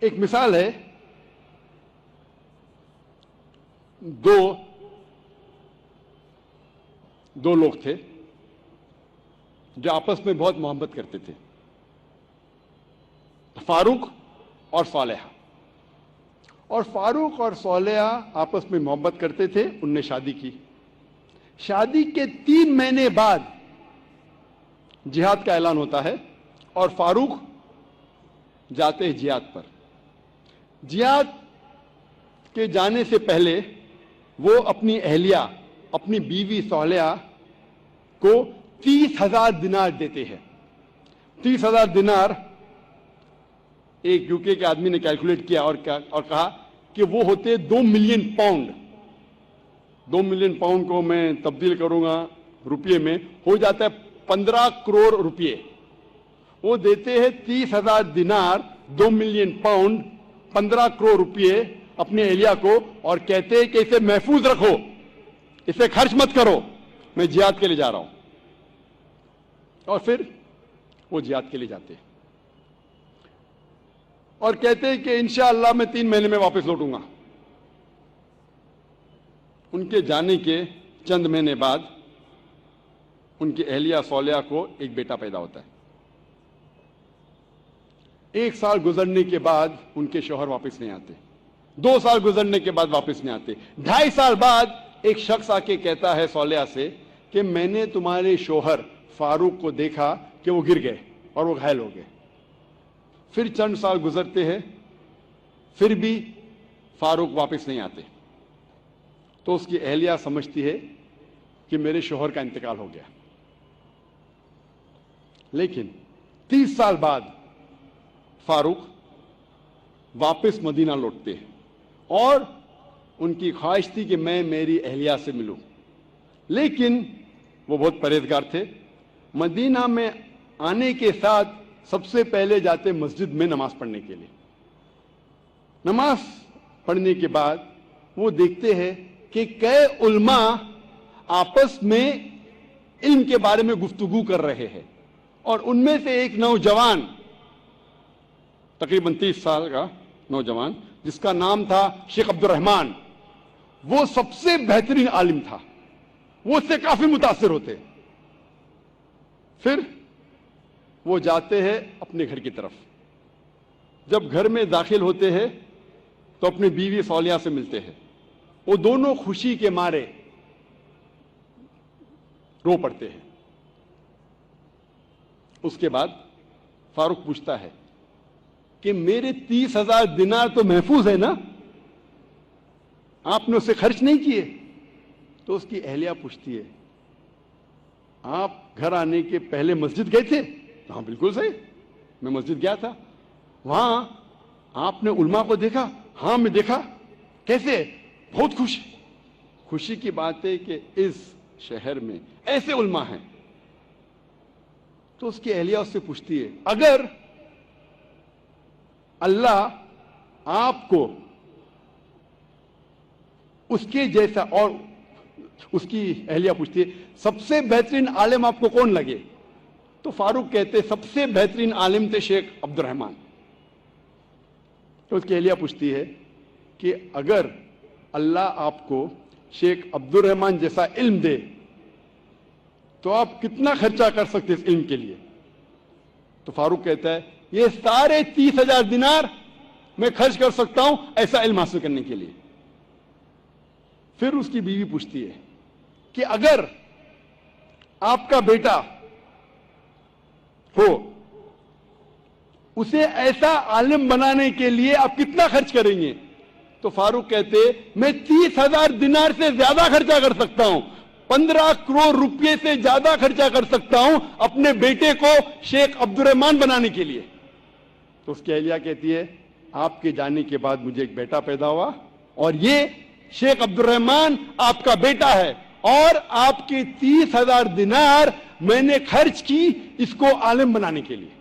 ایک مثال ہے، دو لوگ تھے جو آپس میں بہت محبت کرتے تھے، فاروق اور صالحہ. اور فاروق اور صالحہ آپس میں محبت کرتے تھے. ان نے شادی کی. شادی کے 3 مہینے بعد جہاد کا اعلان ہوتا ہے اور فاروق جاتے ہیں جہاد پر. جہاد کے جانے سے پہلے وہ اپنی اہلیہ، اپنی بیوی صالحہ کو 30,000 دینار دیتے ہیں. 30,000 دینار ایک یوکے کے آدمی نے کیلکولیٹ کیا اور کہا کہ وہ ہوتے 2 ملین پاؤنڈ. 2 ملین پاؤنڈ کو میں تبدیل کروں گا روپیے میں، ہو جاتا ہے 15 کروڑ روپیے. وہ دیتے ہیں 30,000 دینار، 2 ملین پاؤنڈ، 15 کروڑ روپیے اپنے اہلیہ کو، اور کہتے ہیں کہ اسے محفوظ رکھو، اسے خرچ مت کرو، میں جہاد کے لیے جا رہا ہوں. اور پھر وہ جہاد کے لیے جاتے ہیں اور کہتے ہیں کہ انشاءاللہ میں 3 مہینے میں واپس لوٹوں گا. ان کے جانے کے چند مہینے بعد ان کی اہلیہ صالحہ کو ایک بیٹا پیدا ہوتا ہے. 1 سال گزرنے کے بعد ان کے شوہر واپس نہیں آتے. 2 سال گزرنے کے بعد واپس نہیں آتے. 2.5 سال بعد ایک شخص آ کے کہتا ہے صالحہ سے کہ میں نے تمہارے شوہر فاروق کو دیکھا کہ وہ گر گئے اور وہ گھائل ہو گئے. پھر چند سال گزرتے ہیں، پھر بھی فاروق واپس نہیں آتے. تو اس کی اہلیہ سمجھتی ہے کہ میرے شوہر کا انتقال ہو گیا. لیکن 30 سال بعد فاروق واپس مدینہ لوٹتے ہیں اور ان کی خواہش تھی کہ میں میری اہلیہ سے ملوں. لیکن وہ بہت پرہیزگار تھے. مدینہ میں آنے کے ساتھ سب سے پہلے جاتے مسجد میں نماز پڑھنے کے لیے. نماز پڑھنے کے بعد وہ دیکھتے ہیں کہ کئی علماء آپس میں علم کے بارے میں گفتگو کر رہے ہیں، اور ان میں سے ایک نوجوان، تقریباً 30 سال کا نوجوان جس کا نام تھا شیخ عبد الرحمن، وہ سب سے بہترین عالم تھا. وہ اس سے کافی متاثر ہوتے. پھر وہ جاتے ہیں اپنے گھر کی طرف. جب گھر میں داخل ہوتے ہیں تو اپنی بیوی صالحہ سے ملتے ہیں. وہ دونوں خوشی کے مارے رو پڑتے ہیں. اس کے بعد فاروق پوچھتا ہے کہ میرے 30,000 دینار تو محفوظ ہے نا، آپ نے اسے خرچ نہیں کیے؟ تو اس کی اہلیہ پوچھتی ہے آپ گھر آنے کے پہلے مسجد گئے تھے؟ ہاں بالکل صحیح، میں مسجد گیا تھا. وہاں آپ نے علماء کو دیکھا؟ ہاں میں دیکھا. کیسے؟ بہت خوش. خوشی کی بات ہے کہ اس شہر میں ایسے علماء ہیں. تو اس کی اہلیہ اس سے پوچھتی ہے اگر اللہ آپ کو اس کے جیسا، اور اس کی اہلیہ پوچھتی ہے سب سے بہترین عالم آپ کو کون لگے؟ تو فاروق کہتے سب سے بہترین عالم تھے شیخ عبد الرحمن. تو اس کی اہلیہ پوچھتی ہے کہ اگر اللہ آپ کو شیخ عبد الرحمن جیسا علم دے تو آپ کتنا خرچہ کر سکتے اس علم کے لیے؟ تو فاروق کہتا ہے یہ سارے 30,000 دینار میں خرچ کر سکتا ہوں ایسا علم حاصل کرنے کے لیے. پھر اس کی بیوی پوچھتی ہے کہ اگر آپ کا بیٹا ہو، اسے ایسا عالم بنانے کے لیے آپ کتنا خرچ کریں گے؟ تو فاروق کہتے میں 30,000 دینار سے زیادہ خرچہ کر سکتا ہوں، 15 کروڑ روپے سے زیادہ خرچہ کر سکتا ہوں اپنے بیٹے کو شیخ عبد الرحمن بنانے کے لیے. تو اس کی اہلیہ کہتی ہے آپ کے جانے کے بعد مجھے ایک بیٹا پیدا ہوا اور یہ شیخ عبد الرحمن آپ کا بیٹا ہے، اور آپ کے 30,000 دینار میں نے خرچ کی اس کو عالم بنانے کے لیے.